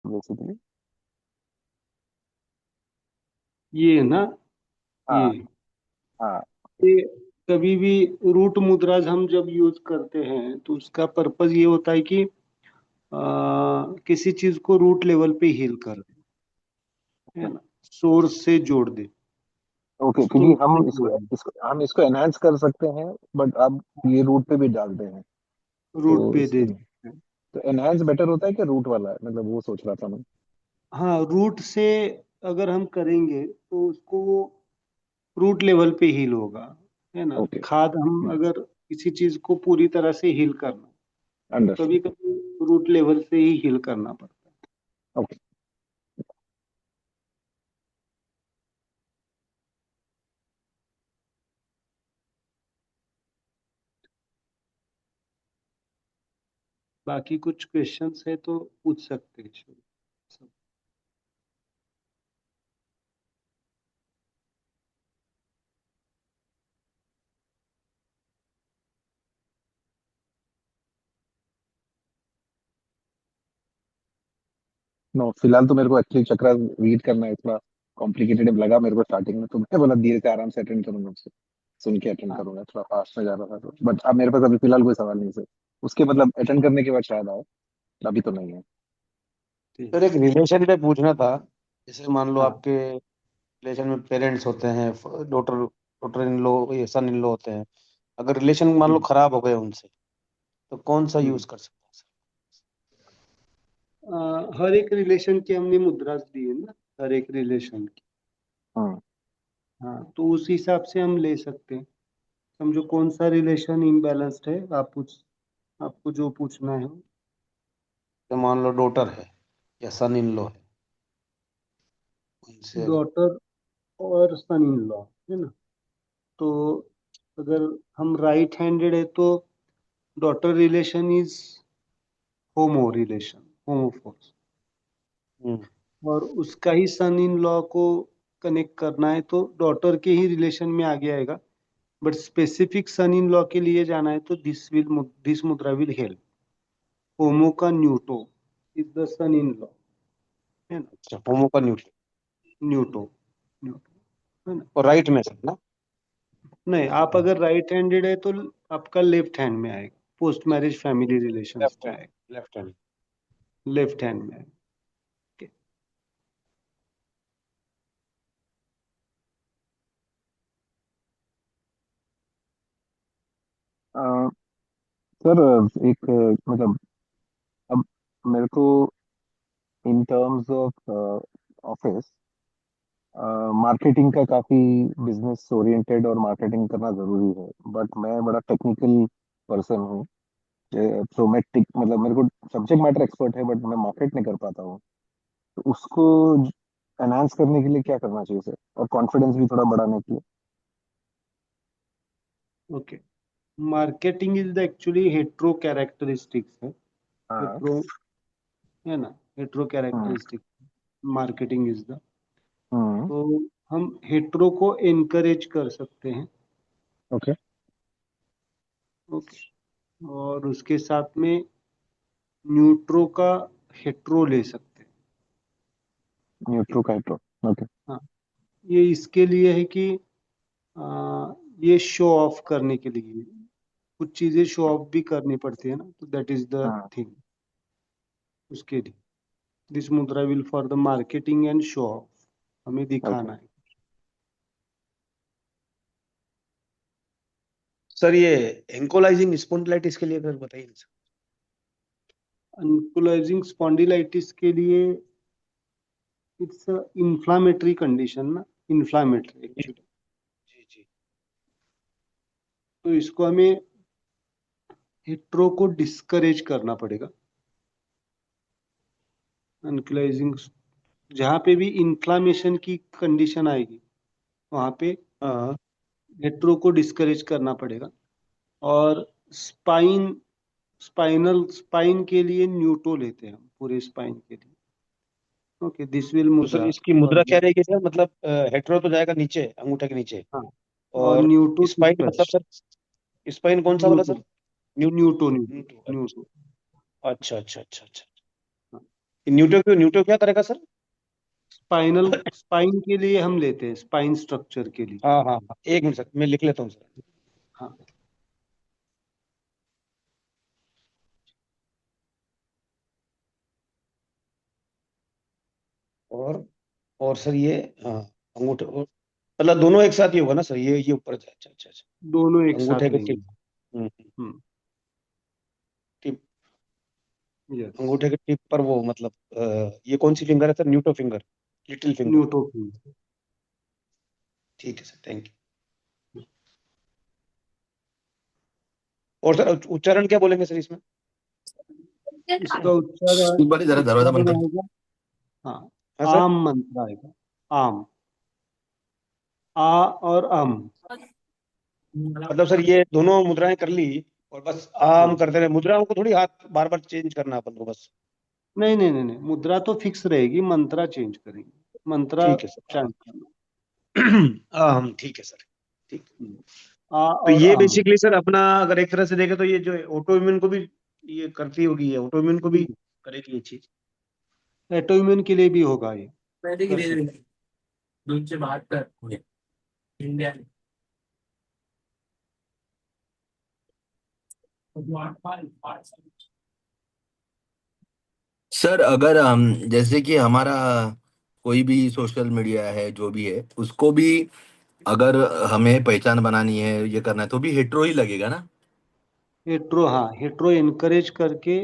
Basically? ये है ना, ये हाँ। हाँ। ये कभी भी रूट मुद्राज हम जब यूज करते हैं तो उसका पर्पज ये होता है कि किसी चीज को रूट लेवल पे हील कर दे, है ना, सोर्स से जोड़ दे, ओके, क्योंकि स्रोत से जोड़ दे, हम इसको एनहांस कर सकते हैं, बट आप ये रूट पे भी डालते हैं। रूट तो पे दे इसके सकते हैं। तो एनहांस बेटर होता है कि रूट वाला, मतलब वो सोच रहा था मैं। हाँ, रूट से अगर हम करेंगे तो उसको वो रूट लेवल पे हील होगा, है ना। ओके। खाद हम अगर किसी चीज को पूरी तरह से हील करना, तो कभी अंडरस्टूड। कभी रूट लेवल से ही हील करना पड़ता है। ओके। बाकी कुछ क्वेश्चंस है तो पूछ सकते हैं सब। नो, फिलहाल तो मेरे को एक्चुअली चक्रा रीड करना है, थोड़ा कॉम्प्लिकेटेड लगा मेरे को स्टार्टिंग में, तो मैं बोला धीरे से आराम से अटेंड करूंगा उससे, सुन के अटेंड हाँ, करूंगा, थोड़ा फास्ट में जा रहा था तो। बट अब मेरे पास अभी फिलहाल कोई सवाल नहीं है सर, उसके मतलब अटेंड करने के बाद शायद आए, अभी तो नहीं है। ठीक। सर एक रिलेशन पे पूछना था। जैसे मान लो हाँ। आपके रिलेशन में पेरेंट्स होते हैं, डॉटर डॉटर इन लो, ये सन इन लो होते हैं। अगर रिलेशन मान लो हम्म, खराब हो गए उनसे, तो कौन सा यूज हम्म। कर सकते हैं हर एक रिलेशन की हमने मुद्राज दी है ना, हर एक रिलेशन की। हाँ। हाँ, तो उस हिसाब से हम ले सकते हैं। समझो कौन सा रिलेशन इम्बैलेंस्ड है, आपको जो पूछना है। सर? तो मान लो डॉटर है या सन इन लो है, उनसे अगर। डॉटर और सन इन लॉ, है ना। तो अगर हम राइट हैंडेड है तो daughter relation is homo relation, होमोफोर्स। हम्म। और उसका ही सन इन लॉ को कनेक्ट करना है तो डॉटर के ही रिलेशन में आगे आएगा। But specific son in law के लिए जाना है तो दिस मुद्रा विल हेल्प। होमो का न्यूटो is the son in law, है ना। अच्छा, होमो का न्यूट्रल न्यूटो, न्यूटो, है ना। और राइट में सर ना? नहीं, आप अगर राइट हैंडेड है तो आपका लेफ्ट हैंड में आएगा, post marriage family relations left में हैंड। आएगा, लेफ्ट हैंड। लेफ्ट हैंड में आएगा। Okay. सर, एक मतलब, अब मेरे को in terms of office marketing का काफी, बिजनेस ओरिएंटेड और मार्केटिंग करना जरूरी है, बट मैं बड़ा टेक्निकल पर्सन हूँ। तो मैं मतलब मेरे को सब्जेक्ट मैटर एक्सपर्ट है, बट मैं मार्केट नहीं कर पाता हूँ। तो उसको एनहांस करने के लिए क्या करना चाहिए सर, और कॉन्फिडेंस भी थोड़ा बढ़ाने के लिए? Okay, marketing is the actually hetero characteristics है। हाँ। हेट्रो, है ना, hetero hmm. Characteristic marketing is the. Hmm. तो हम हेट्रो को एनकरेज कर सकते हैं। ओके। ओके, और उसके साथ में न्यूट्रो का हेट्रो ले सकते हैं। न्यूट्रो काइट्रो। ओके। हाँ, ये इसके लिए है कि ये शो ऑफ करने के लिए कुछ चीजें शो ऑफ भी करनी पड़ती है ना, तो दैट इज द हाँ। थिंग। उसके लिए दिस मुद्रा will for the marketing and show off, हमें ओके। दिखाना है। सर ये एंकोलाइजिंग स्पॉन्डिलाइटिस के लिए फिर बताइए ना सर। एंकुलाइजिंग स्पॉन्डिलाइटिस के लिए इट्स इंफ्लामेटरी कंडीशन ना, इंफ्लामेटरी जी एक्चुअली। जी जी। तो इसको हमें हेट्रो को डिस्करेज करना पड़ेगा। एंकुलाइजिंग, जहाँ पे भी इंफ्लामेशन की कंडीशन आएगी वहाँ पे हाँ। हेट्रो को डिस्करेज करना पड़ेगा। और स्पाइन, स्पाइन के लिए न्यूटो लेते हैं हम पूरे स्पाइन के लिए। ओके, दिस विल तो सर मुद्रा इसकी फॉर मुद्रा क्या द। रहेगी सर? मतलब हेटेरो तो जाएगा नीचे, अंगूठे के नीचे। हाँ, और और न्यूटो स्पाइन डिस्कस, मतलब सर, स्पाइन कौन सा वाला न्यूटो, सर? न्यूट्रो। न्यूटो, न्यूटो, न्यूट्रो, न्यूटो। अच्छा अच्छा अच्छा अच्छा अच्छा। हाँ, न्यूटो क्या करेगा सर? स्पाइन के लिए हम लेते हैं, स्पाइन स्ट्रक्चर के लिए। हाँ हाँ हाँ, एक मिनट सर, मैं लिख लेता हूँ सर। हाँ। और और सर ये, हाँ, अंगूठे मतलब दोनों एक साथ ही होगा ना सर? ये ऊपर, अच्छा अच्छा अच्छा अच्छा। दोनों एक अंगूठे साथ के रहेंगे। Tip. Hmm, hmm. Tip. Yes. अंगूठे के टिप पर वो मतलब ये कौन सी फिंगर है सर? न्यूटो फिंगर, लिटिल फिंगर। न्यूटोन। ठीक है सर, थैंक यू। और सर उच्चारण क्या बोलेंगे सर इसमें? इसका उच्चारण, एक बार जरा दरवाजा बंद उच्चारण कर। आएगा। हाँ। हाँ सर। आम मंत्र आएगा। आम। आ और अम। मतलब सर ये दोनों मुद्राएं कर ली और बस आम हाँ। करते रहे, मुद्राओं को थोड़ी हाथ बार बार चेंज करना अपन को बस। नहीं नहीं नहीं नहीं, मुद्रा तो फिक्स रहेगी, मंत्रा चेंज करेंगे। मंत्रा ठीक है सर। चेंज करना। आम, ठीक है सर। ठीक। आ तो और ये आम। बेसिकली सर अपना, अगर एक तरह से देखें तो ये जो ऑटो इम्यून को भी ये करती होगी, ये ऑटो इम्यून को भी करेगी ये चीज। एटोइम्यून के लिए भी होगा ये। मैंने कर गिरे सकते। दूध से बात कर इंडिया सर, अगर हम जैसे कि हमारा कोई भी सोशल मीडिया है जो भी है उसको भी अगर हमें पहचान बनानी है ये करना है तो भी हेट्रो ही लगेगा ना? हेट्रो, हाँ, हेट्रो इनकरेज करके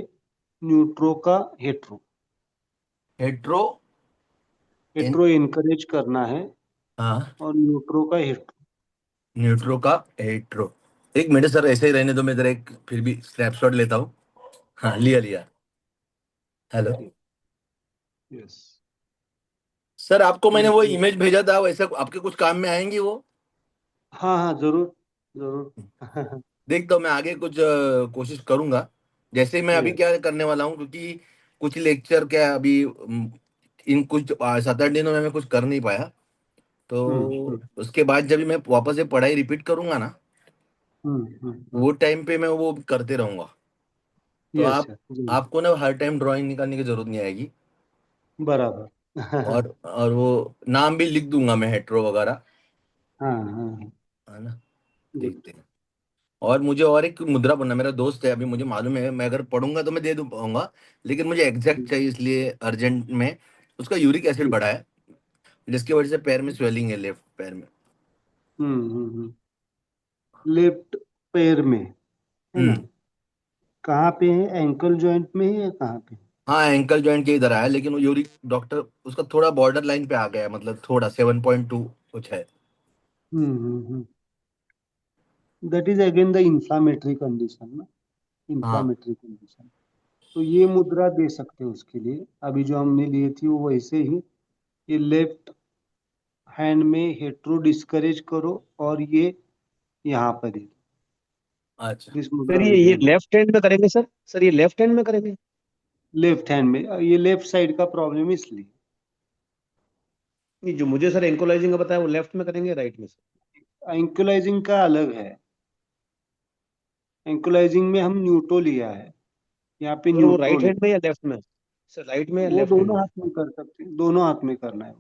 न्यूट्रो का हेट्रो। हेट्रो इन हेट्रो इनकरेज करना है हाँ, और न्यूट्रो का हेट्रो। न्यूट्रो का हेट्रो। एक मिनट सर, ऐसे ही रहने दो, मैं जरा एक फिर भी स्नैपशॉट लेता हूँ। हाँ, लिया लिया। हेलो। ठीक। यस। सर, आपको मैंने ये वो तो, इमेज भेजा था, वैसे आपके कुछ काम में आएंगी वो? हाँ हाँ, जरूर जरूर। देखता हूँ, मैं आगे कुछ कोशिश करूंगा। जैसे मैं अभी यस। क्या करने वाला हूँ, क्योंकि कुछ लेक्चर क्या अभी इन कुछ 7-8 दिनों में मैं कुछ कर नहीं पाया। तो हम्म। उसके बाद जब भी मैं वापस से पढ़ाई रिपीट करूंगा ना, हम्म। वो टाइम पे मैं वो करते रहूंगा। तो यस यस, जरूर। आपको ना हर टाइम ड्राइंग निकालने की जरूरत नहीं आएगी। बराबर। और वो नाम भी लिख दूंगा मैं, हेट्रो वगैरह। हाँ हाँ। है ना? गुड। देखते हैं। और मुझे और एक मुद्रा बनना, मेरा दोस्त है, अभी मुझे मालूम है, मैं अगर पढ़ूंगा तो मैं दे दूँ पाऊंगा। लेकिन मुझे एग्जैक्ट चाहिए, इसलिए अर्जेंट में। उसका यूरिक एसिड बढ़ा है, जिसकी वजह से पैर में स्वेलिंग है, लेफ्ट पैर में। लेफ्ट पैर में है ना? हम्म। कहाँ पे है, एंकल जॉइंट में है या कहाँ पे? हाँ, एंकल जॉइंट के इधर आया, लेकिन वो यूरिक डॉक्टर उसका थोड़ा बॉर्डर लाइन पे आ गया है, मतलब थोड़ा 7.2 कुछ है। Hmm. That is again the inflammatory condition ना। हाँ। Inflammatory condition. तो ये मुद्रा दे सकते हैं उसके लिए, अभी जो हमने लिए थी वो वैसे ही। ये लेफ्ट हैंड में हेट्रो डिस्करेज करो और ये यहाँ पर ही, अच्छा। दिस सर मुद्रा ये विल हेल्प। लेफ्ट हैंड में करेंगे सर? सर ये लेफ्ट हैंड में करेंगे? लेफ्ट हैंड में, ये लेफ्ट साइड का प्रॉब्लम इसलिए। नहीं, जो मुझे सर एंकोलाइजिंग का बताया वो लेफ्ट में करेंगे, राइट में सर? एंकुलाइजिंग का अलग है। एंकुलाइजिंग में हम न्यूट्रो लिया है, यहाँ पे और वो न्यूट्रो राइट ले। हैंड में या लेफ्ट में सर? राइट में या वो लेफ्ट हैंड दोनों में? हाथ में कर सकते हैं, दोनों हाथ में करना है।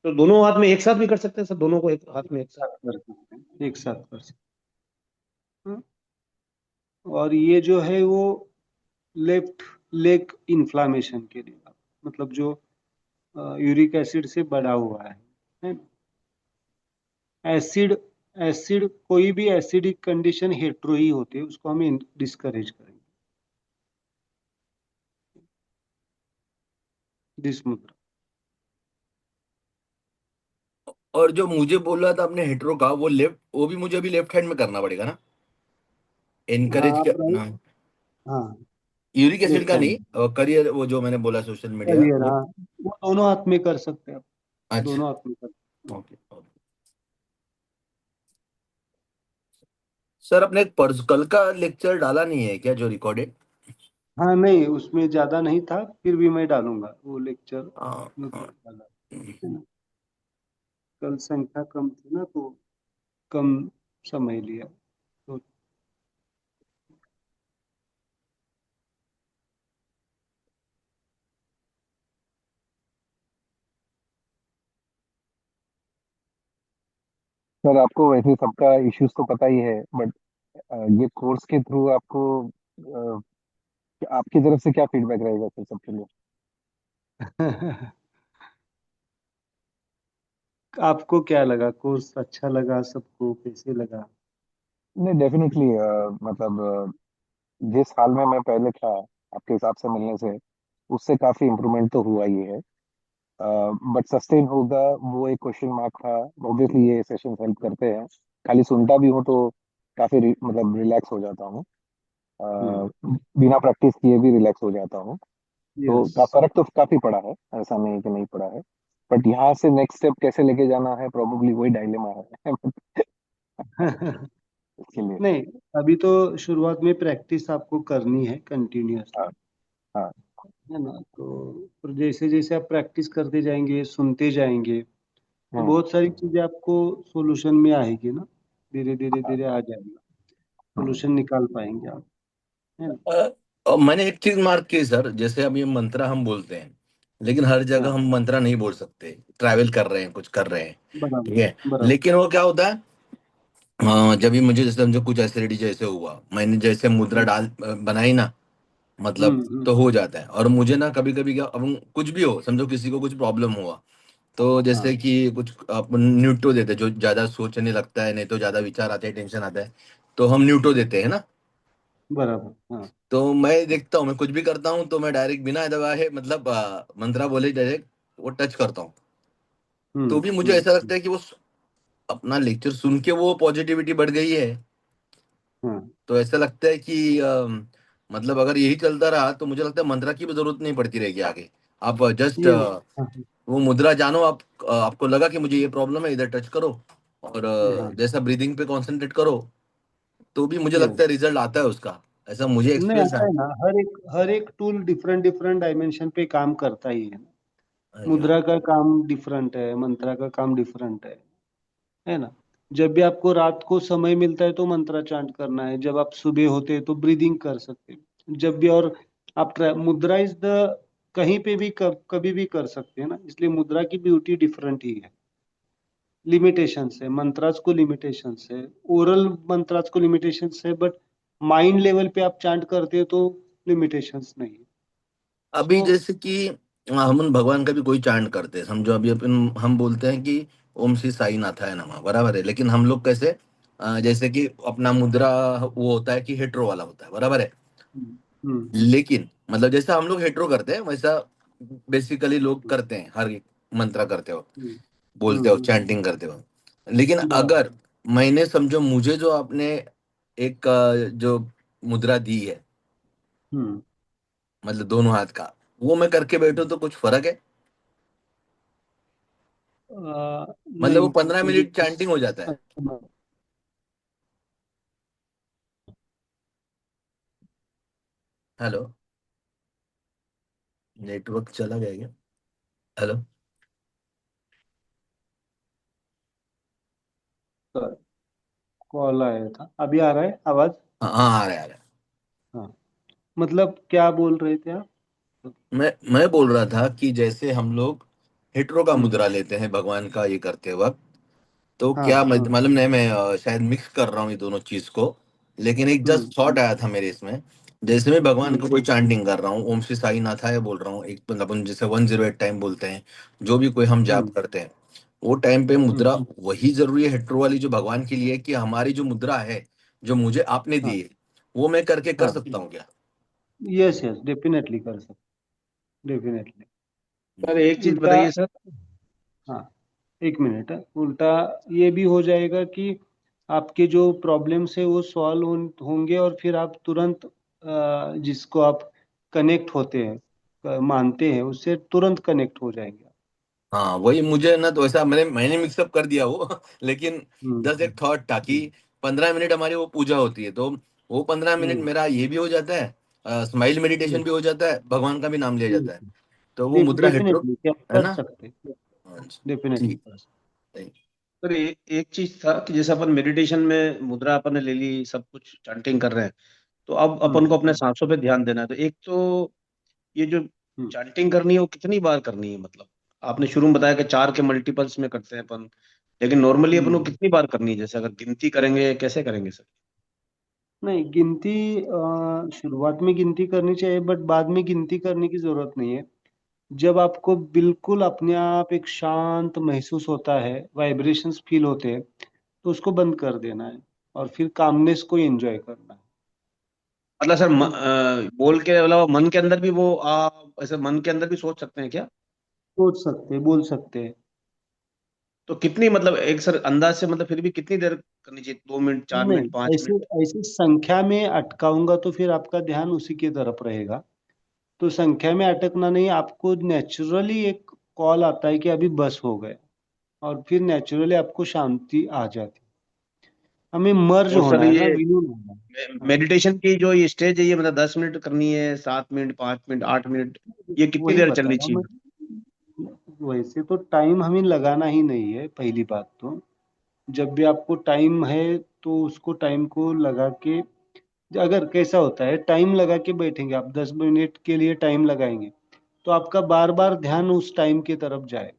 तो दोनों हाथ में एक साथ भी कर सकते हैं सर? दोनों को एक हाथ में एक साथ? साथ कर सकते हैं, एक साथ कर सकते हैं। और ये जो है वो लेफ्ट लेग इन्फ्लामेशन के लिए, मतलब जो यूरिक एसिड से बढ़ा हुआ है। एसिड, एसिड कोई भी एसिडिक कंडीशन हेट्रो ही होती है, उसको हम डिस्करेज करेंगे। दिस मुद्रा। और जो मुझे बोल रहा था आपने हेट्रो का, वो लेफ्ट, वो भी मुझे अभी लेफ्ट हैंड में करना पड़ेगा ना? हाँ, इनकरेज आप क्या? राइट। हाँ, यूरिक एसिड लेफ्ट का हैंड। नहीं, करियर वो जो मैंने बोला सोशल मीडिया करियर, वो। हाँ, वो दोनों हाथ में कर सकते हैं आप। अच्छा। दोनों हाथ में कर सकते हैं। Okay okay. सर, अपने कल का लेक्चर डाला नहीं है क्या, जो रिकॉर्डेड? हाँ नहीं, उसमें ज्यादा नहीं था, फिर भी मैं डालूंगा वो लेक्चर। हाँ में हाँ। कुछ डाला है ना? कल संख्या कम थी ना, तो कम समय लिया तो। सर आपको वैसे सबका इश्यूज तो पता ही है, बट ये कोर्स के थ्रू आपको आपकी तरफ से क्या फीडबैक रहेगा सर सबके लिए? आपको क्या लगा, कोर्स अच्छा लगा सबको, कैसे लगा? नहीं, डेफिनेटली मतलब जिस हाल में मैं पहले था आपके हिसाब से मिलने से, उससे काफी इम्प्रूवमेंट तो हुआ ही है। बट सस्टेन होगा वो एक क्वेश्चन मार्क था। ऑब्वियसली ये सेशन हेल्प करते हैं, खाली सुनता भी हूँ तो काफी मतलब रिलैक्स हो जाता हूँ। हम्म। बिना प्रैक्टिस किए भी रिलैक्स हो जाता हूँ। तो यस। फर्क तो काफी पड़ा है, ऐसा नहीं है कि नहीं पड़ा है। बट यहाँ से नेक्स्ट स्टेप कैसे लेके जाना है, प्रोबेबली वही डायलेमा है इसके लिए। नहीं, अभी तो शुरुआत में प्रैक्टिस आपको करनी है हाँ, कंटिन्यूअसली, हाँ। है ना? तो और जैसे जैसे आप प्रैक्टिस करते जाएंगे, सुनते जाएंगे, तो हम्म। बहुत सारी चीजें आपको सोल्यूशन में आएगी ना, धीरे धीरे हाँ, धीरे आ जाएगा, हम्म। सोल्यूशन निकाल पाएंगे आप, है ना? और मैंने एक चीज मार्क की सर, जैसे अब ये मंत्रा हम बोलते हैं, लेकिन हर जगह हाँ, हम मंत्रा नहीं बोल सकते। ट्रैवल कर रहे हैं, कुछ कर रहे हैं, बराबर ठीक है। बराबर। लेकिन वो क्या होता है, जब भी मुझे जैसे समझो कुछ एसिडिटी जैसे हुआ, मैंने जैसे मुद्रा हम्म बनाई ना, मतलब तो हम्म। हो जाता है। और मुझे ना कभी कभी क्या, अब कुछ भी हो, समझो किसी को कुछ प्रॉब्लम हुआ, तो जैसे हाँ, कि कुछ अपन न्यूट्रो देते हैं, जो ज्यादा सोचने लगता है, नहीं तो ज्यादा विचार आते हैं, टेंशन आता है, तो हम न्यूट्रो देते हैं ना। बराबर। हाँ। तो मैं देखता हूँ, मैं कुछ भी करता हूँ तो मैं डायरेक्ट बिना दबाए, मतलब मंत्रा बोले डायरेक्ट वो टच करता हूँ। तो भी मुझे ऐसा लगता है कि वो अपना लेक्चर सुन के वो पॉजिटिविटी बढ़ गई है। हाँ। तो ऐसा लगता है कि मतलब अगर यही चलता रहा तो मुझे लगता है मंत्रा की भी जरूरत नहीं पड़ती रहेगी आगे। आप जस्ट ये हाँ वो मुद्रा जानो, आप आपको लगा कि मुझे ये प्रॉब्लम है, इधर टच करो और हाँ। जैसा ब्रीदिंग पे कंसंट्रेट करो, तो भी मुझे लगता यस। है रिजल्ट आता है उसका। ऐसा मुझे नहीं, एक्सपीरियंस आता है। है ना, हर एक टूल डिफरेंट डिफरेंट डायमेंशन पे काम करता ही है ना। हाँ जी, हाँ। मुद्रा का काम डिफरेंट है, मंत्रा का काम डिफरेंट है ना? जब भी आपको रात को समय मिलता है तो मंत्रा चांट करना है, जब आप सुबह होते हैं तो ब्रीदिंग कर सकते हैं, जब भी। और आप मुद्रा इज द कहीं पे भी कभी भी कर सकते हैं ना, इसलिए मुद्रा की ब्यूटी डिफरेंट ही है। लिमिटेशंस है, मंत्रास को लिमिटेशंस है, ओरल मंत्रास को लिमिटेशंस है, बट माइंड लेवल पे आप चांट करते हो तो लिमिटेशंस नहीं है। अभी सो जैसे कि हम भगवान का भी कोई चांट करते हैं, समझो अभी अपन हम बोलते हैं कि ओम श्री साई नाथाय नमः, बराबर है। लेकिन हम लोग कैसे, जैसे कि अपना मुद्रा वो होता है कि हेट्रो वाला होता है, बराबर है। हम्म। लेकिन मतलब जैसा हम लोग हेट्रो करते हैं, वैसा बेसिकली लोग हम्म करते हैं हर एक मंत्र करते हो, हम्म बोलते हो, हम्म। चैंटिंग करते हो। लेकिन बराबर। अगर मैंने समझो मुझे जो आपने एक जो मुद्रा दी है, हम्म। मतलब दोनों हाथ का, वो मैं करके बैठूं तो कुछ फर्क है? मतलब नहीं, वो 15 मिनट मुझे चैंटिंग हो जाता है। हेलो, नेटवर्क चला गया क्या? हेलो। कॉल आया था, अभी आ रहा है आवाज? हाँ हाँ, आ रहा है, आ रहा है। हाँ, मतलब क्या बोल रहे थे आप? मैं बोल रहा था कि जैसे हम लोग हेट्रो का हम्म। मुद्रा लेते हैं भगवान का ये करते वक्त, तो हाँ क्या हाँ। मतलब नहीं, मैं शायद मिक्स कर रहा हूँ ये दोनों चीज को। लेकिन एक जस्ट थॉट हम्म आया था मेरे इसमें, जैसे मैं भगवान हम्म का कोई चैंटिंग कर रहा हूँ, ओम श्री साई नाथाय बोल रहा हूँ, एक मतलब अपन जैसे 108 टाइम बोलते हैं, जो भी कोई हम जाप हम्म करते हैं, वो टाइम पे मुद्रा हम्म। वही जरूरी है हेट्रो वाली जो भगवान के लिए है, कि हमारी जो मुद्रा है, जो मुझे आपने हाँ दी है, वो मैं करके कर हाँ। सकता हूँ क्या? यस यस, डेफिनेटली कर सकते, डेफिनेटली। सर एक चीज उल्टा, बताइए सर। हाँ, एक मिनट है, उल्टा ये भी हो जाएगा कि आपके जो प्रॉब्लम्स है वो सॉल्व होंगे, और फिर आप तुरंत जिसको आप कनेक्ट होते हैं, मानते हैं, उससे तुरंत कनेक्ट हो जाएंगे। हाँ वही मुझे ना, तो ऐसा मैंने मिक्सअप कर दिया वो लेकिन जस्ट एक थॉट था कि हम्म 15 मिनट हमारी वो पूजा होती है, तो वो 15 मिनट हम्म। मेरा ये भी हो जाता है, स्माइल मेडिटेशन भी हो जाता है, भगवान का भी नाम लिया जाता है, तो वो मुद्रा हेट्रो, डेफिनेटली क्या है कर ना? सकते, हाँ जी, डेफिनेटली ठीक कर सकते। है। सर एक चीज था कि जैसे अपन मेडिटेशन में मुद्रा अपन ने ले ली, सब कुछ चैंटिंग कर रहे हैं, तो अब अपन हम्म को अपने सांसों पे ध्यान देना है। तो एक तो ये जो हम्म चैंटिंग करनी है वो कितनी बार करनी है, मतलब आपने शुरू में बताया कि 4 के मल्टीपल्स में करते हैं अपन, लेकिन नॉर्मली अपन को हम्म। कितनी बार करनी है, जैसे अगर गिनती करेंगे कैसे करेंगे सर? नहीं, गिनती शुरुआत में गिनती करनी चाहिए, बट बाद में गिनती करने की जरूरत नहीं है। जब आपको बिल्कुल अपने आप एक शांत महसूस होता है, वाइब्रेशंस फील होते हैं, तो उसको बंद कर देना है और फिर कामनेस को एंजॉय करना है। मतलब सर ओके। बोल के अलावा मन के अंदर भी वो ऐसे मन के अंदर भी सोच सकते हैं क्या? सोच सकते हैं, बोल सकते हैं। तो कितनी, मतलब एक सर अंदाज से, मतलब फिर भी कितनी देर करनी चाहिए, 2 मिनट, 4 मिनट, नहीं, पांच ऐसे मिनट ऐसे संख्या में अटकाऊंगा तो फिर आपका ध्यान उसी की तरफ रहेगा। तो संख्या में अटकना नहीं, आपको नेचुरली एक कॉल आता है कि अभी बस हो गया, और फिर नेचुरली आपको शांति आ जाती है। हमें मर्ज और होना सर है ना, ये विलीन होना है। हाँ, मेडिटेशन की जो ये स्टेज है, ये मतलब 10 मिनट करनी है, 7 मिनट, 5 मिनट, 8 मिनट, ये कितनी वही देर बता चलनी रहा हूँ चाहिए? मैं। वैसे तो टाइम हमें लगाना ही नहीं है, पहली बात तो। जब भी आपको टाइम है तो उसको टाइम को लगा के, अगर कैसा होता है, टाइम लगा के बैठेंगे आप, 10 मिनट के लिए टाइम लगाएंगे, तो आपका बार बार ध्यान उस टाइम की तरफ जाए।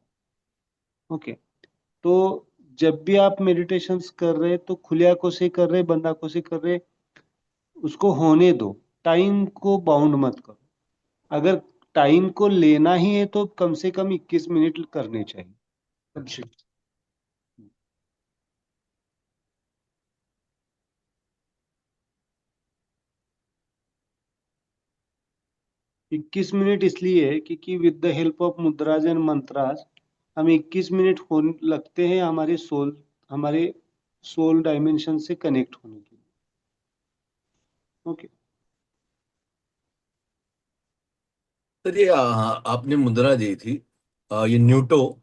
ओके। तो जब भी आप मेडिटेशंस कर रहे हैं तो खुली आंखों से कर रहे, बंद आंखों से कर रहे, उसको होने दो। टाइम को बाउंड मत करो। अगर टाइम को लेना ही है तो कम से कम 21 मिनट करने चाहिए। अच्छा। 21 मिनट इसलिए है क्योंकि with the help of mudras and mantras हम 21 मिनट होने लगते हैं हमारे सोल डायमेंशन से कनेक्ट होने के लिए। ओके। सर ये आपने मुद्रा दी थी, ये न्यूटो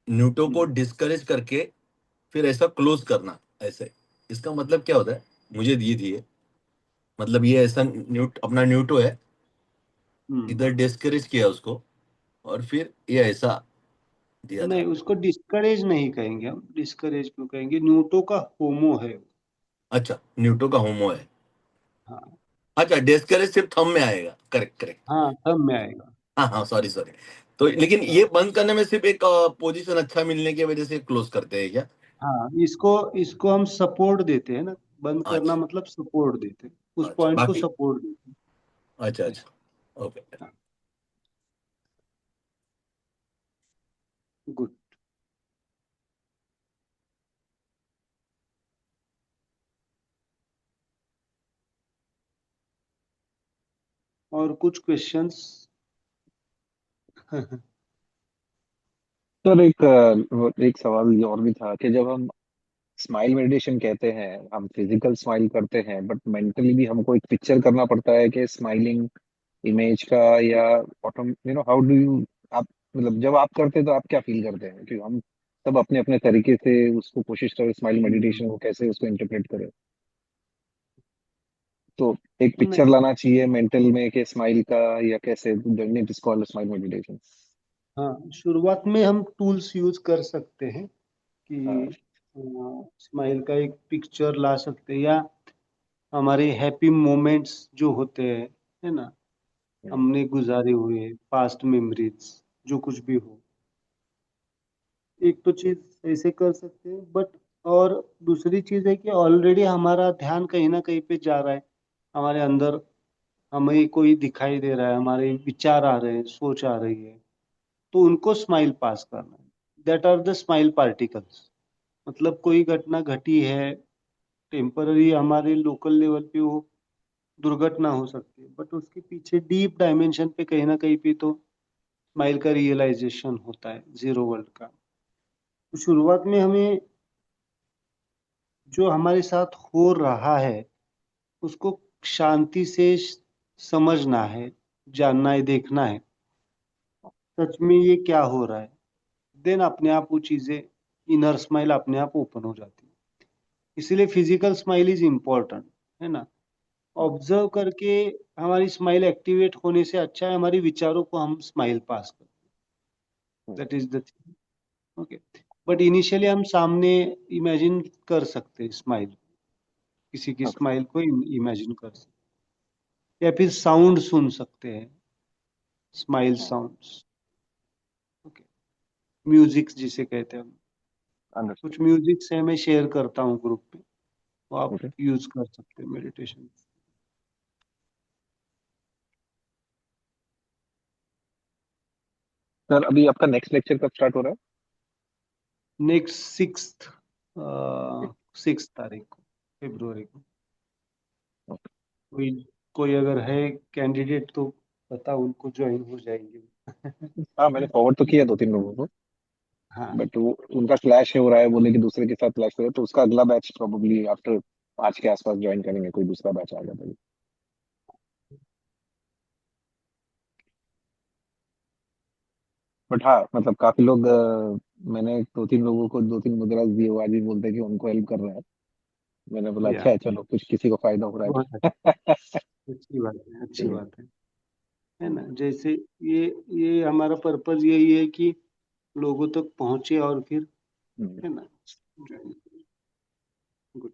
न्यूटो को हम्म। डिस्करेज करके फिर ऐसा क्लोज करना, ऐसे इसका मतलब क्या होता है? मुझे दी थी ये, मतलब ये ऐसा अपना न्यूटो है, हम्म। इधर डिस्करेज किया उसको, और फिर ये ऐसा दिया नहीं, था। उसको डिस्करेज नहीं कहेंगे हम। डिस्करेज क्यों कहेंगे? न्यूटो का होमो है वो। अच्छा, न्यूटो का होमो है। हाँ। अच्छा, डिस्करेज सिर्फ थंब में आएगा, करेक्ट करेक्ट। हाँ, तब में आएगा। हाँ हाँ, सॉरी सॉरी। तो लेकिन ये हाँ। बंद करने में सिर्फ एक पोजीशन अच्छा मिलने की वजह से क्लोज करते हैं क्या? हाँ, इसको इसको हम सपोर्ट देते हैं ना। बंद करना अच्छा मतलब सपोर्ट देते हैं, उस अच्छा, पॉइंट को बाकी सपोर्ट देते अच्छा हैं। अच्छा, ओके। हाँ, गुड। और कुछ क्वेश्चंस? सर एक सवाल ये और भी था कि जब हम स्माइल मेडिटेशन कहते हैं, हम फिजिकल स्माइल करते हैं, बट मेंटली भी हमको एक पिक्चर करना पड़ता है कि स्माइलिंग इमेज का, या ऑटो हाउ डू यू, आप मतलब जब आप करते हैं तो आप क्या फील करते हैं? क्योंकि हम सब अपने अपने तरीके से उसको कोशिश करें, स्माइल मेडिटेशन को कैसे उसको इंटरप्रेट करें। तो एक नहीं। पिक्चर लाना चाहिए मेंटल में कि स्माइल का, या कैसे doing it is called smile meditation. हाँ, शुरुआत में हम टूल्स यूज कर सकते हैं कि स्माइल का एक पिक्चर ला सकते हैं, या हमारे हैप्पी मोमेंट्स जो होते हैं, है ना, हमने गुजारे हुए पास्ट मेमोरीज, जो कुछ भी हो, एक तो चीज ऐसे कर सकते हैं। बट और दूसरी चीज है कि ऑलरेडी हमारा ध्यान कहीं ना कहीं पे जा रहा है, हमारे अंदर हमें कोई दिखाई दे रहा है, हमारे विचार आ रहे हैं, सोच आ रही है, तो उनको स्माइल पास करना है। That are the smile particles. मतलब कोई घटना घटी है, टेम्पररी हमारे लोकल लेवल पे वो दुर्घटना हो सकती है, बट उसके पीछे डीप डायमेंशन पे कहीं ना कहीं पे तो स्माइल का रियलाइजेशन होता है, जीरो वर्ल्ड का। तो शुरुआत में हमें जो हमारे साथ हो रहा है उसको शांति से समझना है, जानना है, देखना है सच में ये क्या हो रहा है। देन अपने आप वो चीजें, इनर स्माइल अपने आप ओपन हो जाती है। इसीलिए फिजिकल स्माइल इज इम्पोर्टेंट, है ना। ऑब्जर्व करके हमारी स्माइल एक्टिवेट होने से अच्छा है हमारी विचारों को हम स्माइल पास करें। That is the thing. Okay. But initially हम सामने इमेजिन कर सकते हैं स्माइल, किसी की स्माइल को इमेजिन कर सकते हैं, या फिर साउंड सुन सकते हैं, स्माइल साउंड्स। ओके। म्यूजिक जिसे कहते हैं हम। अंडरस्टूड। कुछ म्यूजिक से मैं शेयर करता हूँ ग्रुप पे, वो आप ओके यूज कर सकते हैं मेडिटेशन। सर, अभी आपका नेक्स्ट लेक्चर कब स्टार्ट हो रहा नेक्स्ट 6 तारीख को, फरवरी को। है? कोई कोई अगर है कैंडिडेट तो पता, उनको ज्वाइन हो जाएंगे। हाँ, मैंने फॉरवर्ड तो किया 2-3 लोगों को, हाँ बट वो उनका क्लैश हो रहा है, बोले कि दूसरे के साथ क्लैश हो रहा है, तो उसका अगला बैच प्रोबेबली आफ्टर 5 के आसपास ज्वाइन करेंगे, कोई दूसरा बैच आ जाता है। बट हाँ, मतलब काफी लोग मैंने 2-3 लोगों को 2-3 मुद्रा दिए, वो आज भी बोलते हैं कि उनको हेल्प कर रहा है। मैंने बोला या अच्छा है, चलो कुछ किसी को फायदा हो रहा बहुत है। अच्छी बात है, अच्छी ठीक बात है ना। जैसे ये हमारा पर्पज यही है कि लोगों तक पहुंचे और फिर, है। है ना, गुड।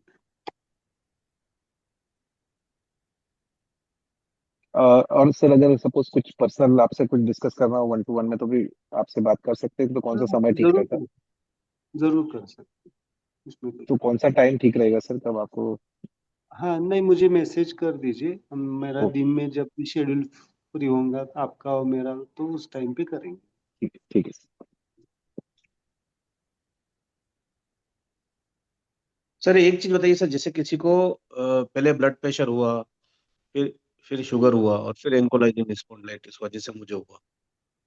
और सर, अगर सपोज कुछ पर्सनल आपसे कुछ डिस्कस करना हो 1-to-1 में, तो भी आपसे बात कर सकते हैं, तो कौन सा हाँ, समय ठीक रहता है? जरूर कर सकते हैं, इसमें कोई तो कौन सा टाइम ठीक रहेगा सर, कब आपको? हाँ नहीं, मुझे मैसेज कर दीजिए, हम मेरा ओके, दिन में जब भी शेड्यूल फ्री होगा आपका और मेरा, तो उस टाइम पे करेंगे। ठीक है, ठीक है सर। सर एक चीज बताइए सर, जैसे किसी को पहले ब्लड प्रेशर हुआ, फिर शुगर हुआ, और फिर एंकोलाइजिंग स्पॉन्डिलाइटिस हुआ, जैसे मुझे हुआ,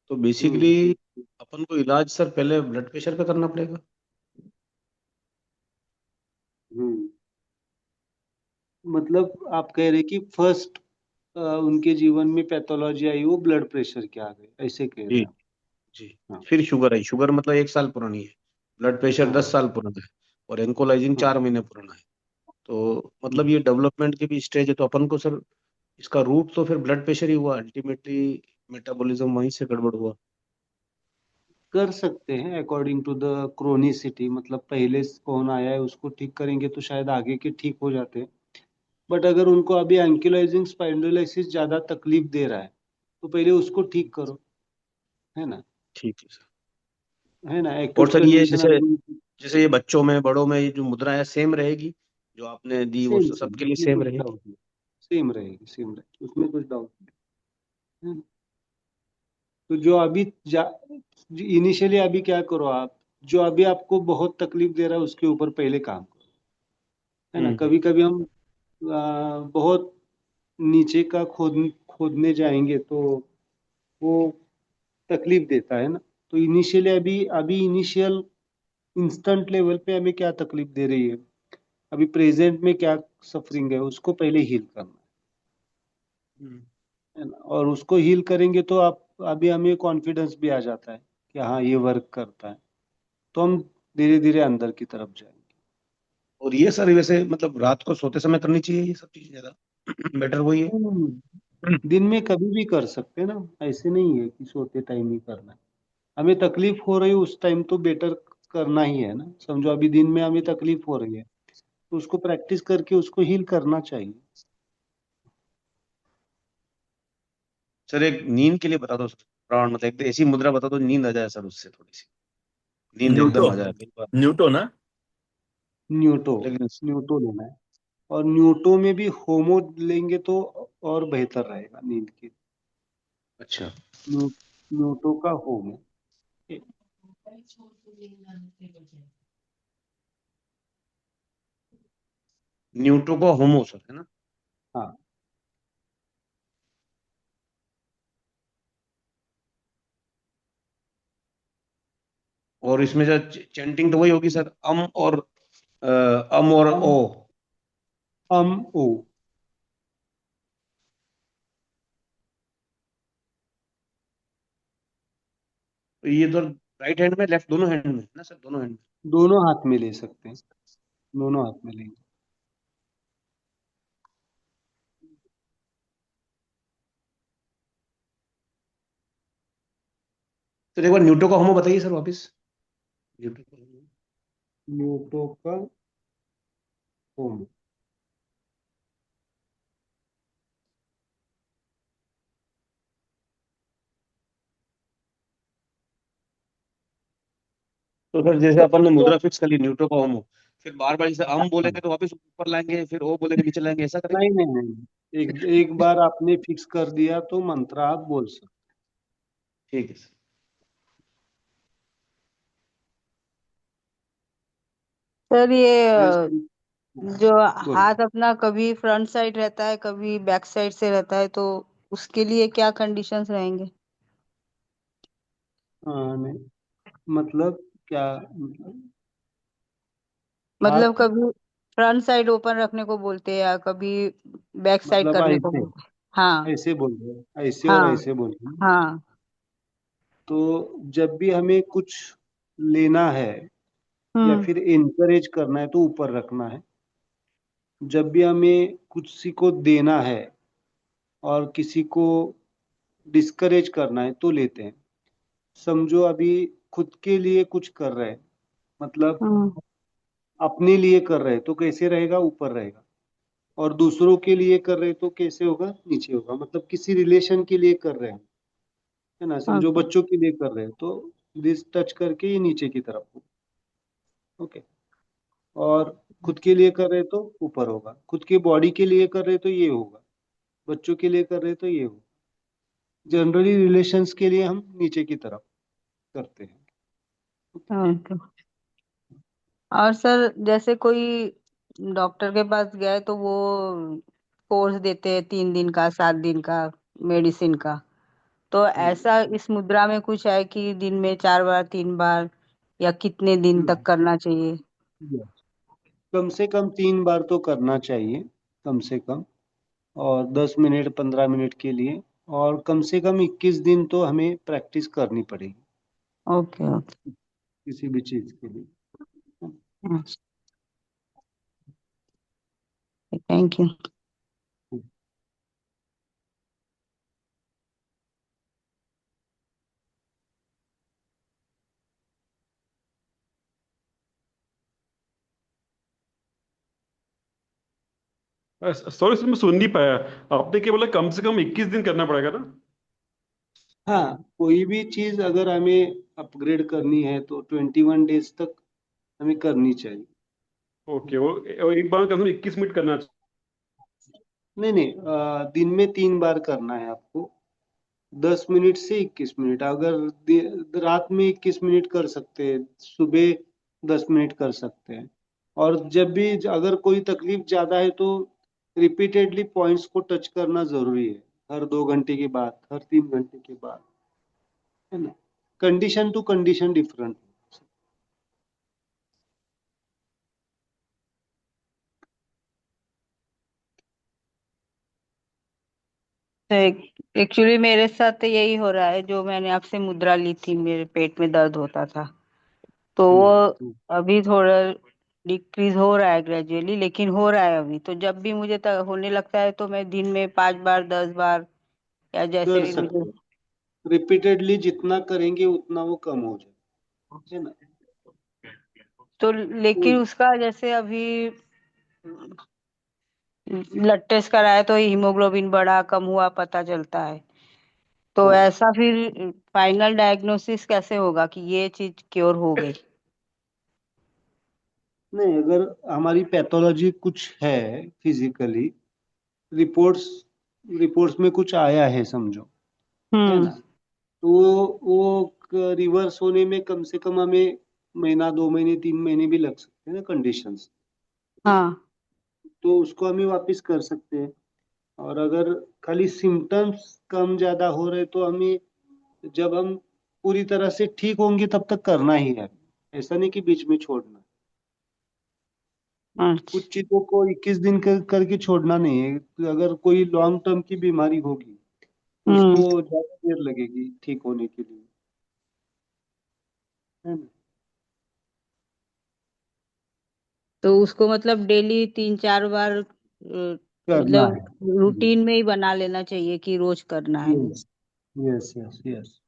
तो हम्म बेसिकली अपन को इलाज सर पहले ब्लड प्रेशर पे करना पड़ेगा? हम्म मतलब आप कह रहे कि फर्स्ट उनके जीवन में पैथोलॉजी आई वो ब्लड प्रेशर की आ गई, ऐसे कह रहे जी हैं आप? जी। हाँ फिर शुगर आई, शुगर मतलब 1 साल पुरानी है, ब्लड प्रेशर हाँ 10 साल पुराना है, और एंकोलाइजिंग हाँ 4 महीने पुराना है। तो मतलब हम्म। ये डेवलपमेंट की भी स्टेज है, तो अपन को सर इसका रूट तो फिर ब्लड प्रेशर ही हुआ अल्टीमेटली, मेटाबॉलिज्म वहीं से गड़बड़ हुआ। कर सकते हैं अकॉर्डिंग टू द क्रोनिसिटी, मतलब पहले से कौन आया है उसको ठीक करेंगे तो शायद आगे के ठीक हो जाते हैं। बट अगर उनको अभी एंकिलोजिंग स्पाइंडोलाइसिस ज्यादा तकलीफ दे रहा है तो पहले उसको ठीक करो, है ना, ठीक है सर। है ना। और एक्यूट सर ये कंडीशन जैसे, अगर उनकी ये बच्चों में बड़ों में ये जो मुद्रा है सेम रहेगी, जो आपने दी वो सेम सेम, सबके लिए उसमें सेम कुछ रहेगी? डाउट नहीं, सेम रहेगी, उसमें कुछ डाउट नहीं है ना। तो जो अभी इनिशियली अभी क्या करो आप, जो अभी आपको बहुत तकलीफ दे रहा है उसके ऊपर पहले काम करो, है ना। हम्म। कभी कभी हम बहुत नीचे का खोदने जाएंगे तो वो तकलीफ देता है ना। तो इनिशियली अभी अभी इनिशियल इंस्टेंट लेवल पे हमें क्या तकलीफ दे रही है, अभी प्रेजेंट में क्या सफरिंग है, उसको पहले हील करना हम्म। है ना। और उसको हील करेंगे तो आप, अभी हमें कॉन्फिडेंस भी आ जाता है कि हाँ ये वर्क करता है, तो हम धीरे धीरे अंदर की तरफ जाएंगे। और ये सर वैसे मतलब रात को सोते समय करनी चाहिए ये सब चीजें ज्यादा बेटर वही है? दिन में कभी भी कर सकते हैं ना, ऐसे नहीं है कि सोते टाइम ही करना है। हमें तकलीफ हो रही है उस टाइम तो बेटर करना ही है ना। समझो अभी दिन में हमें तकलीफ हो रही है तो उसको प्रैक्टिस करके उसको हील करना चाहिए। सर एक नींद के लिए बता दो सर, प्राण मतलब एक ऐसी मुद्रा बता दो नींद आ जाए सर, उससे थोड़ी सी नींद न्यूटो, एकदम आ जाए कई बार। न्यूटो ना? न्यूटो, लेकिन न्यूटो लेना है। और न्यूटो में भी होमो लेंगे तो और बेहतर रहेगा नींद की। अच्छा, न्यू, न्यूटो का होमो। न्यूटो का होमो सर है ना? हाँ और इसमें जो चैंटिंग तो वही होगी सर, और अम और अम ओ? अम ओ। तो ये तो राइट हैंड में, लेफ्ट दोनों हैंड में है ना सर, दोनों हैंड में? दोनों हाथ में ले सकते हैं, दोनों हाथ में लेंगे। तो एक बार न्यूटो का होमो बताइए सर वापस। न्यूटो का होमो। न्यूटो का होमो। तो फिर जैसे तो अपन ने मुद्रा फिक्स कर ली न्यूटो का ओम, फिर बार बार जैसे हम बोलेंगे तो वापस ऊपर लाएंगे, फिर ओ बोलेंगे नीचे लाएंगे, ऐसा करेंगे? नहीं नहीं नहीं, एक एक बार आपने फिक्स कर दिया तो मंत्र आप बोल सकते। ठीक है सर। सर ये जैसे जो बोलिए। हाथ अपना कभी फ्रंट साइड रहता है कभी बैक साइड से रहता है, तो उसके लिए क्या कंडीशंस रहेंगे? हाँ नहीं, मतलब क्या मतलब? मतलब हाथ कभी फ्रंट साइड ओपन रखने को बोलते हैं या कभी बैक साइड मतलब करने को ऐसे, बोलते हैं। हाँ। ऐसे बोल रहे हैं, ऐसे और हाँ। ऐसे बोल रहे हैं। हाँ। तो जब भी हमें कुछ लेना है या हम्म। फिर इनकरेज करना है तो ऊपर रखना है। जब भी हमें किसी को देना है और किसी को डिस्करेज करना है तो लेते हैं। समझो अभी खुद के लिए कुछ कर रहे हैं, मतलब हम्म। अपने लिए कर रहे हैं तो कैसे रहेगा, ऊपर रहेगा। और दूसरों के लिए कर रहे हैं तो कैसे होगा, नीचे होगा। मतलब किसी रिलेशन के लिए कर रहे हैं, है ना, समझो ओके। बच्चों के लिए कर रहे हैं तो दिस टच करके ये नीचे की तरफ होगा। ओके। और खुद के लिए कर रहे हैं तो ऊपर होगा, खुद की बॉडी के लिए कर रहे हैं तो ये होगा, बच्चों के लिए कर रहे हैं तो ये होगा। जनरली रिलेशंस के लिए हम नीचे की तरफ करते हैं। ओके। और सर जैसे कोई डॉक्टर के पास गए तो वो कोर्स देते हैं 3 दिन का 7 दिन का मेडिसिन का, तो ऐसा हम्म, इस मुद्रा में कुछ है कि दिन में 4 बार 3 बार या कितने दिन तक हम्म, करना चाहिए? yes। कम से कम 3 बार तो करना चाहिए, कम से कम। और 10 मिनट 15 मिनट के लिए। और कम से कम 21 दिन तो हमें प्रैक्टिस करनी पड़ेगी ओके। ओके। किसी भी चीज के लिए। Thank you. सॉरी सर, मैं सुन नहीं पाया। आपने क्या बोला, कम से कम 21 दिन करना पड़ेगा ना? हाँ, कोई भी चीज अगर हमें अपग्रेड करनी है तो 21 डेज तक हमें करनी चाहिए। ओके, वो एक बार में कम से कम 21 मिनट करना चाहिए। नहीं नहीं, दिन में 3 बार करना है आपको। 10 मिनट से 21 मिनट, अगर रात में 21 मिनट कर सकते हैं, सुबह 10 मिनट कर सकते हैं। और जब भी अगर कोई तकलीफ ज्यादा है तो रिपीटेडली पॉइंट्स को टच करना जरूरी है, हर 2 घंटे के बाद, हर 3 घंटे के बाद, है ना। Condition to condition different. तो एक्चुअली मेरे साथ तो यही हो रहा है, जो मैंने आपसे मुद्रा ली थी मेरे पेट में दर्द होता था, तो वो हम्म। अभी थोड़ा डिक्रीज हो रहा है ग्रेजुअली, लेकिन हो रहा है अभी। तो जब भी मुझे होने लगता है तो मैं दिन में 5 बार 10 बार या जैसे कर भी मुझे। सकते हैं, रिपीटेडली जितना करेंगे उतना वो कम हो जाए, है ना। तो तो लेकिन उसका जैसे अभी ब्लड टेस्ट कराया तो हीमोग्लोबिन बढ़ा कम हुआ पता चलता है, तो हाँ, ऐसा फिर फाइनल डायग्नोसिस कैसे होगा कि ये चीज क्योर हो गई? नहीं, अगर हमारी पैथोलॉजी कुछ है फिजिकली, रिपोर्ट्स रिपोर्ट्स में कुछ आया है समझो, है हम्म। ना, तो वो रिवर्स होने में कम से कम हमें महीना 2 महीने 3 महीने भी लग सकते हैं ना, कंडीशंस। हाँ। तो उसको हमें वापस कर सकते हैं। और अगर खाली सिम्टम्स कम ज्यादा हो रहे तो हमें, जब हम पूरी तरह से ठीक होंगे तब तक करना ही है, ऐसा नहीं कि बीच में छोड़ना। अच्छा। कुछ चीजों को 21 दिन करके छोड़ना नहीं है। तो अगर कोई लॉन्ग टर्म की बीमारी होगी तो हम्म। उसको ज्यादा देर लगेगी ठीक होने के लिए, है ना। तो उसको मतलब डेली 3 4 बार करना है। मतलब रूटीन में ही बना लेना चाहिए कि रोज करना है। Yes yes yes yes.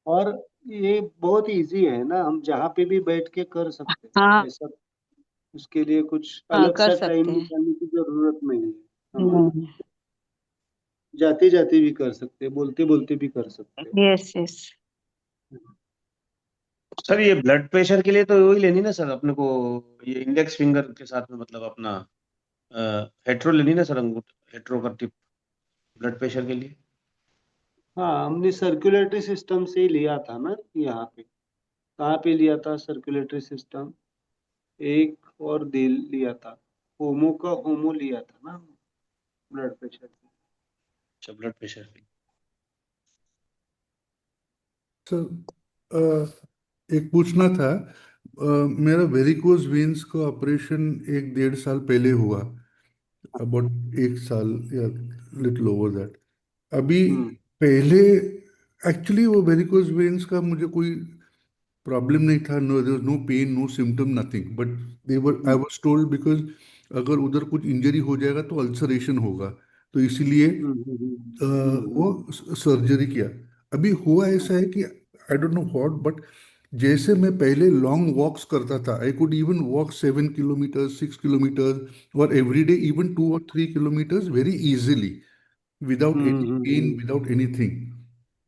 और ये बहुत इजी है ना, हम जहाँ पे भी बैठ के कर सकते हाँ। हैं ऐसा। उसके लिए कुछ हाँ अलग कर सा टाइम सकते हैं। निकालने की जरूरत नहीं है हमारी। हम्म। जाते जाते भी कर सकते हैं, बोलते बोलते भी कर सकते हैं। Yes yes. सर ये ब्लड प्रेशर के लिए तो वही लेनी ना सर अपने को, ये इंडेक्स फिंगर के साथ में, मतलब अपना हेट्रो लेनी ना सर, अंगूठ हेट्रो का टिप, ब्लड प्रेशर के लिए। हाँ, हमने सर्कुलेटरी सिस्टम से ही लिया था ना यहाँ पे। कहाँ पे लिया था सर्कुलेटरी सिस्टम? एक और दिल लिया था, होमो का होमो लिया था ना ब्लड प्रेशर। अच्छा, ब्लड प्रेशर के लिए। सर एक पूछना था। मेरा वेरिकोज वेन्स का ऑपरेशन 1-1.5 साल पहले हुआ, अबाउट 1 साल या लिटिल ओवर दैट। अभी हम्म पहले एक्चुअली वो वेरिकोज वेन्स का मुझे कोई प्रॉब्लम नहीं था, no there no pain no symptom nothing, but they were I hmm was told because अगर उधर कुछ इंजरी हो जाएगा तो अल्सरेशन होगा, तो इसीलिए वो सर्जरी किया। अभी हुआ ऐसा है कि I don't know what, but जैसे मैं पहले लॉन्ग वॉक्स करता था, I could even walk 7 kilometre 6 kilometre और every day even 2 or 3 kilometers very easily without any pain, without anything.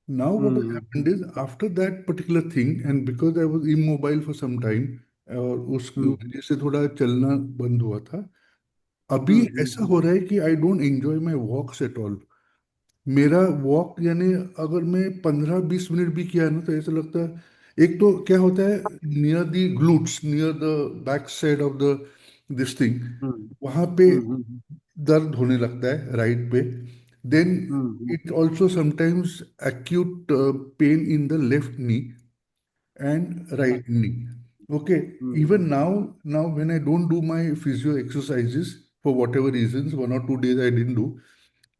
Now, what has happened is after that particular thing, and because I was immobile for some time, और उसकी वजह से थोड़ा चलना बंद हुआ था, अभी ऐसा हो रहा है कि I don't enjoy my walks at all. मेरा वॉक यानी अगर मैं 15-20 मिनट भी किया है ना तो ऐसा लगता है, एक तो क्या होता है, near the glutes, near the back side of the this thing, वहां पे दर्द होने लगता है राइट पे। Then it also sometimes acute pain in the left knee and right knee. Okay, even now when I don't do my physio exercises for whatever reasons, 1 or 2 days I didn't do,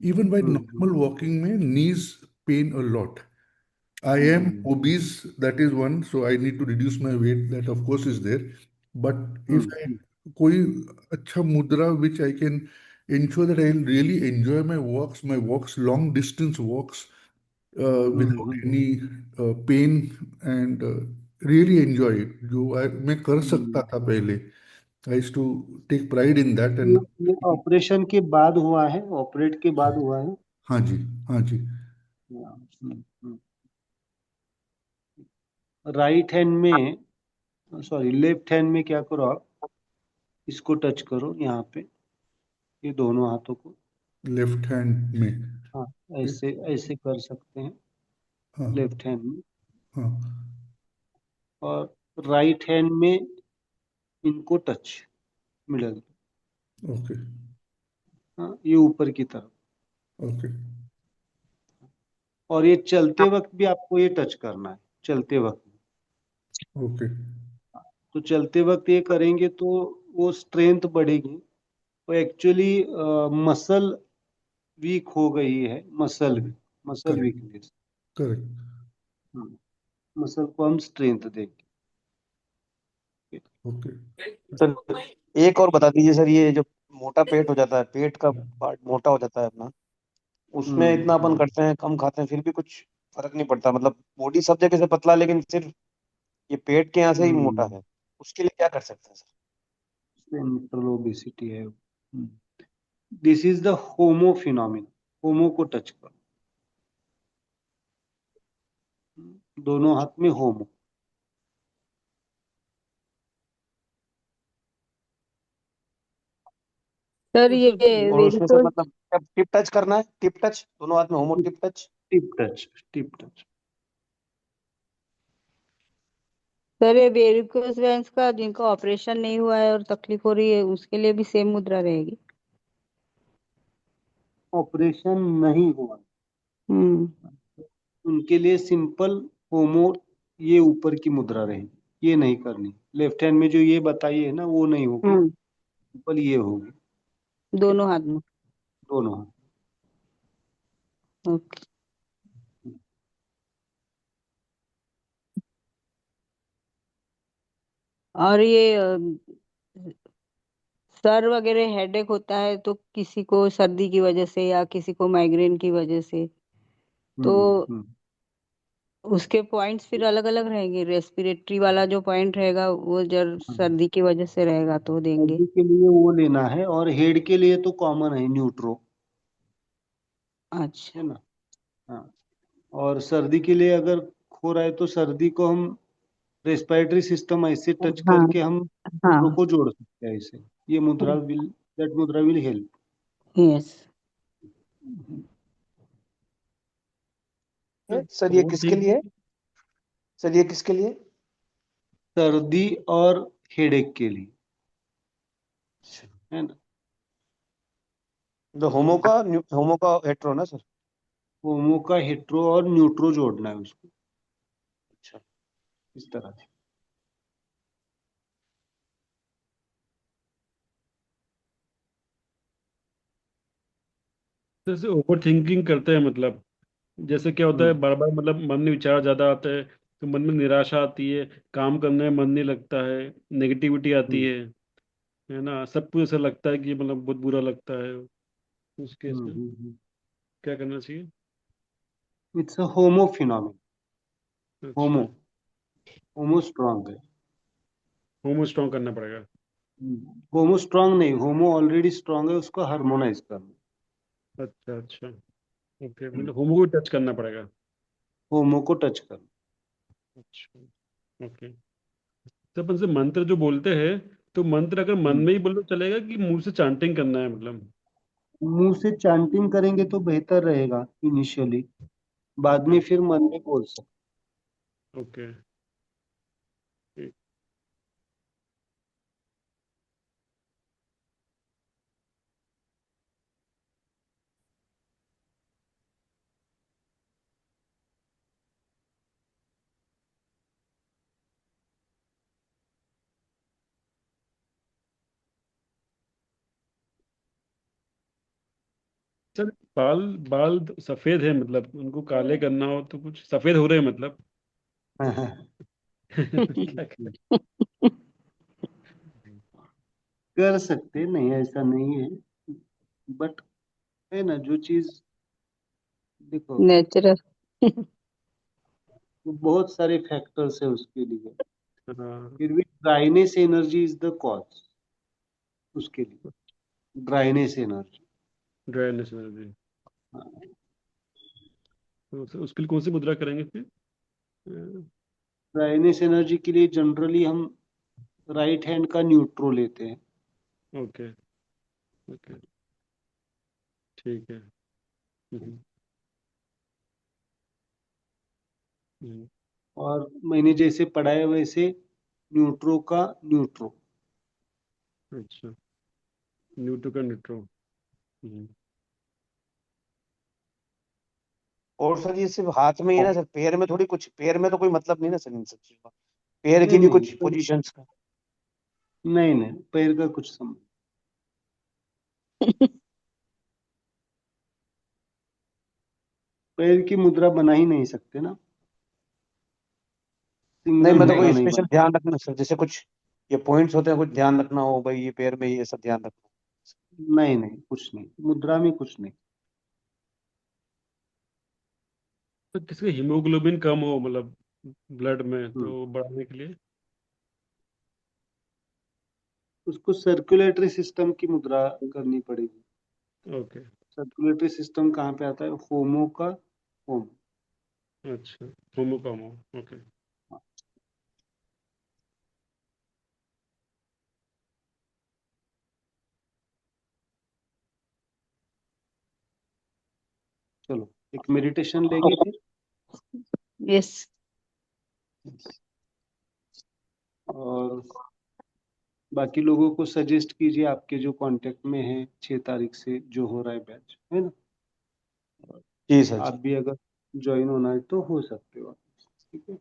even by normal walking, my knees pain a lot. I am obese, that is one, so I need to reduce my weight. That of course is there. But if I koi acha mudra which I can ensure that I will really enjoy my walks, long distance walks, without any pain and really enjoy it. जो मैं कर सकता था पहले, I used to take pride in that and ये operation के बाद हुआ है, ऑपरेट के बाद हुआ है। हाँ जी, हाँ जी, राइट हैंड में, सॉरी लेफ्ट हैंड में क्या करो आप, इसको टच करो यहाँ पे, ये दोनों हाथों को। लेफ्ट हैंड में। हाँ, ऐसे ऐसे कर सकते हैं हाँ लेफ्ट हैंड में। हाँ, और राइट हैंड में इनको टच, मिडल। ओके हाँ, ये ऊपर की तरफ। ओके और ये चलते वक्त भी आपको ये टच करना है, चलते वक्त। ओके तो चलते वक्त ये करेंगे तो वो स्ट्रेंथ बढ़ेगी। वो एक्चुअली मसल वीक हो गई है, muscle correct weakness. Correct muscle को हम स्ट्रेंथ देंगे। ओके। सर एक और बता दीजिए सर, ये जो मोटा पेट हो जाता है, पेट का पार्ट मोटा हो जाता है अपना, उसमें इतना अपन करते हैं, कम खाते हैं, फिर भी कुछ फर्क नहीं पड़ता, मतलब बॉडी सब जगह से पतला, लेकिन सिर्फ ये पेट के यहाँ से ही मोटा है, उसके लिए क्या कर सकते हैं सर? सेंट्रल ओबेसिटी है। This is the homo phenomena. Homo को टच करो, दोनों हाथ में होमो। सर ये और उसमें सर वेरिकोज, मतलब टिप टच करना है, टिप टच, दोनों हाथ में homo tip touch. Tip touch, tip touch. Sir ये वेरिकोज वेन्स का जिनका ऑपरेशन नहीं हुआ है और तकलीफ हो रही है उसके लिए भी सेम मुद्रा रहेगी? ऑपरेशन नहीं हुआ हम्म उनके लिए सिंपल होमो, ये ऊपर की मुद्रा रहेगी, ये नहीं करनी। लेफ्ट हैंड में जो ये बताई है ना, वो नहीं होगी, हम्म सिंपल ये होगी। दोनों हाथ में। दोनों हाथ। ओके। और ये सर वगैरह हेडेक होता है तो किसी को सर्दी की वजह से या किसी को माइग्रेन की वजह से, तो हम्म। उसके पॉइंट्स फिर अलग अलग रहेंगे। रेस्पिरेटरी वाला जो पॉइंट रहेगा वो जर सर्दी की वजह से रहेगा तो देंगे। सर्दी के लिए वो लेना है, और हेड के लिए तो कॉमन है न्यूट्रो, अच्छा। है ना। हाँ, और सर्दी के लिए अगर हो रहा है तो सर्दी को हम रेस्पिरेटरी सिस्टम ऐसे टच हाँ करके हम हाँ मुद्रों को जोड़ सकते हैं ऐसे। ये मुद्रा विल दैट मुद्रा विल हेल्प। यस सर ये वो किसके ठीक। लिए है? सर ये किसके लिए? सर्दी और हेडेक के लिए, अच्छा। है ना। तो होमो का हेट्रो ना सर? होमो का हेट्रो और न्यूट्रो जोड़ना है उसको, अच्छा। इस तरह से। जैसे ओवर थिंकिंग करते हैं मतलब, जैसे क्या होता है, बार बार मतलब मन में विचार ज्यादा आते हैं, तो मन में निराशा आती है, काम करने में मन नहीं लगता है, नेगेटिविटी आती है ना, सब कुछ ऐसा लगता है कि मतलब बहुत बुरा लगता है। उस केस में क्या करना चाहिए? It's a homo phenomenon. होमो अच्छा, होमो स्ट्रांग है। होमो स्ट्रॉन्ग करना पड़ेगा। होमो स्ट्रांग नहीं, होमो ऑलरेडी स्ट्रांग है, उसको हार्मोनाइज करना। अच्छा अच्छा, ओके, मतलब होमो को टच करना पड़ेगा। होमो को टच करना। अच्छा, ओके। तो अपन से मंत्र जो बोलते हैं, तो मंत्र अगर मन में ही बोलो चलेगा कि मुंह से चांटिंग करना है मतलब? मुंह से चैंटिंग करेंगे तो बेहतर रहेगा इनिशियली, बाद ओके में फिर मन में बोल सकते। ओके, ठीक। सर, बाल बाल सफेद है मतलब, उनको काले करना हो तो कुछ सफेद हो रहे हैं मतलब। क्या करें? कर सकते नहीं, ऐसा नहीं है, बट है ना जो चीज, देखो नेचुरल बहुत सारे फैक्टर्स है उसके लिए। हाँ, फिर भी dryness energy is the cause उसके लिए, ड्राइनेस एनर्जी। Dryness energy. तो उसके लिए कौन सी मुद्रा करेंगे फिर? ड्राइनेस एनर्जी के लिए जनरली हम राइट हैंड का न्यूट्रो लेते हैं। ओके ओके, ठीक है। हम्म, हम्म, और मैंने जैसे पढ़ा है वैसे न्यूट्रो का न्यूट्रो। अच्छा, न्यूट्रो का न्यूट्रो। और सर ये सिर्फ हाथ में ही है ना सर? पैर में थोड़ी कुछ, पैर में तो कोई मतलब नहीं ना सर इन सब चीजों का? पैर की नहीं भी नहीं कुछ पोजीशंस का? नहीं नहीं, पैर का कुछ समझ, पैर की मुद्रा बना ही नहीं सकते ना, नहीं सिंगल मतलब मुद्रा कोई नहीं स्पेशल बना। ध्यान रखना सर, जैसे कुछ ये पॉइंट्स होते हैं, कुछ ध्यान रखना हो भाई, ये पैर में ये सब ध्यान रखना। नहीं नहीं, कुछ नहीं, मुद्रा में कुछ नहीं। तो किसी का हीमोग्लोबिन कम हो मतलब ब्लड में, हम्म, तो बढ़ाने के लिए? उसको सर्कुलेटरी सिस्टम की मुद्रा करनी पड़ेगी। ओके, सर्कुलेटरी सिस्टम कहाँ पे आता है? होमो का होम। अच्छा, होमो कम हो, ओके। चलो एक मेडिटेशन लेंगे फिर। यस और बाकी लोगों को सजेस्ट कीजिए, आपके जो कांटेक्ट में है, 6 तारीख से जो हो रहा है बैच, है ना। जी सर आप जी। भी अगर ज्वाइन होना है तो हो सकते हो आप। ठीक है,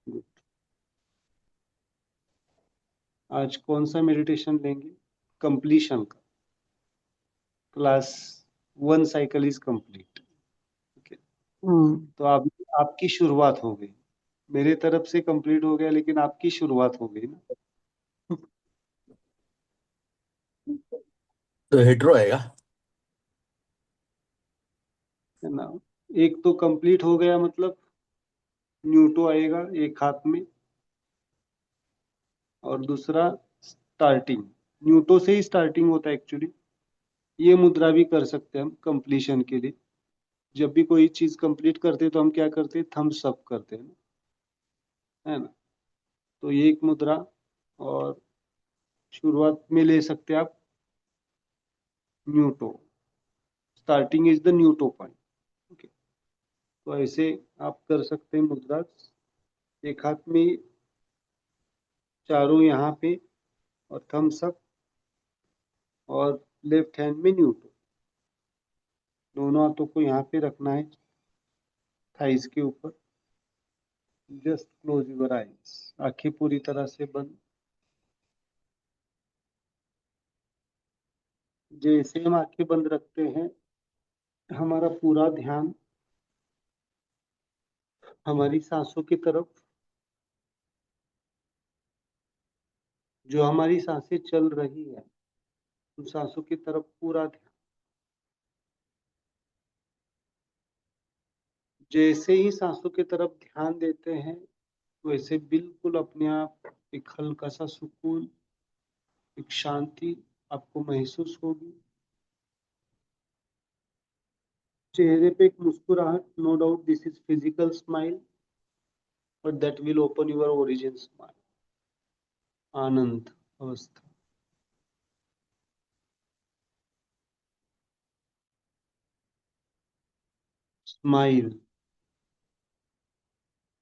गुड। आज कौन सा मेडिटेशन लेंगे? कंप्लीशन का। Class 1 cycle is complete. ठीक है, हम्म तो आप, आपकी शुरुआत हो गई, मेरे तरफ से कंप्लीट हो गया, लेकिन आपकी शुरुआत हो गई ना, तो हेट्रो आएगा। है ना। एक तो कंप्लीट हो गया, मतलब न्यूटो आएगा एक हाथ में, और दूसरा स्टार्टिंग। न्यूटो से ही स्टार्टिंग होता है एक्चुअली। ये मुद्रा भी कर सकते हैं हम कंप्लीशन के लिए। जब भी कोई चीज कंप्लीट करते हैं तो हम क्या करते हैं? थम्स अप करते हैं, है ना। तो ये एक मुद्रा, और शुरुआत में ले सकते हैं आप न्यूटो, स्टार्टिंग इज द न्यूटो पॉइंट। ओके, तो ऐसे आप कर सकते हैं मुद्रा, एक हाथ में चारों यहाँ पे और थम्स अप, और लेफ्ट हैंड में न्यूटो। दोनों हाथों को यहाँ पे रखना है थाइस के ऊपर। जस्ट क्लोज योर आईज, आंखें पूरी तरह से बंद। जैसे हम आंखें बंद रखते हैं, हमारा पूरा ध्यान हमारी सांसों की तरफ, जो हमारी सांसें चल रही है उन सांसों की तरफ पूरा ध्यान। जैसे ही सांसों की तरफ ध्यान देते हैं, वैसे बिल्कुल अपने आप एक हल्का सा सुकून, एक शांति आपको महसूस होगी। चेहरे पे एक मुस्कुराहट, no doubt this is physical smile, but that will open your origin smile, आनंद अवस्था। स्माइल,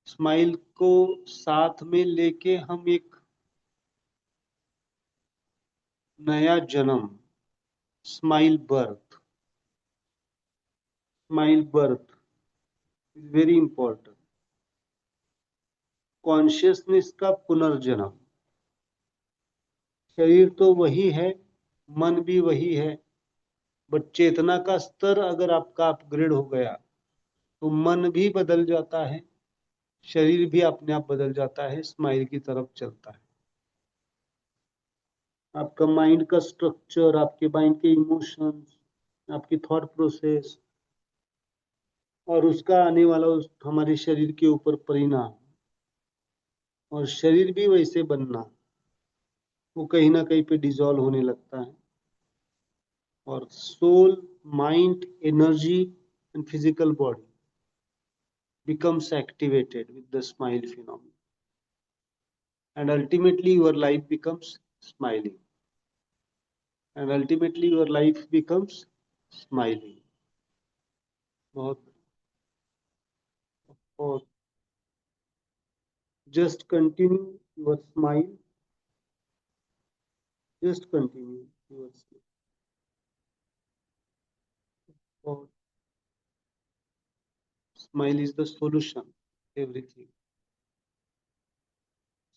स्माइल को साथ में लेके हम एक नया जन्म, smile birth, smile birth is very important. Consciousness का पुनर्जन्म। शरीर तो वही है, मन भी वही है, बट चेतना का स्तर अगर आपका अपग्रेड हो गया तो मन भी बदल जाता है, शरीर भी अपने आप बदल जाता है, स्माइल की तरफ चलता है। आपका माइंड का स्ट्रक्चर, आपके माइंड के इमोशंस, आपकी थॉट प्रोसेस, और उसका आने वाला हमारे शरीर के ऊपर परिणाम, और शरीर भी वैसे बनना, वो कहीं ना कहीं पे डिसॉल्व होने लगता है। और soul, mind, energy and physical body becomes activated with the smile phenomenon, and ultimately your life becomes smiling, and ultimately your life becomes smiling. बहुत, और just continue your smile, just continue your smile, और smile is the solution, everything.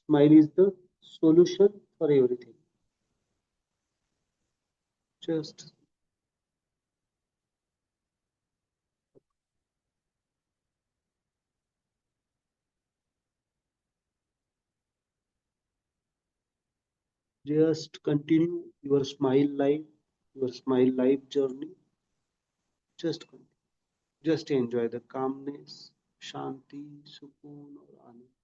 Smile is the solution for everything. Just continue your smile life, your smile life journey. Just continue. Just enjoy the calmness, shanti, sukoon और आनंद।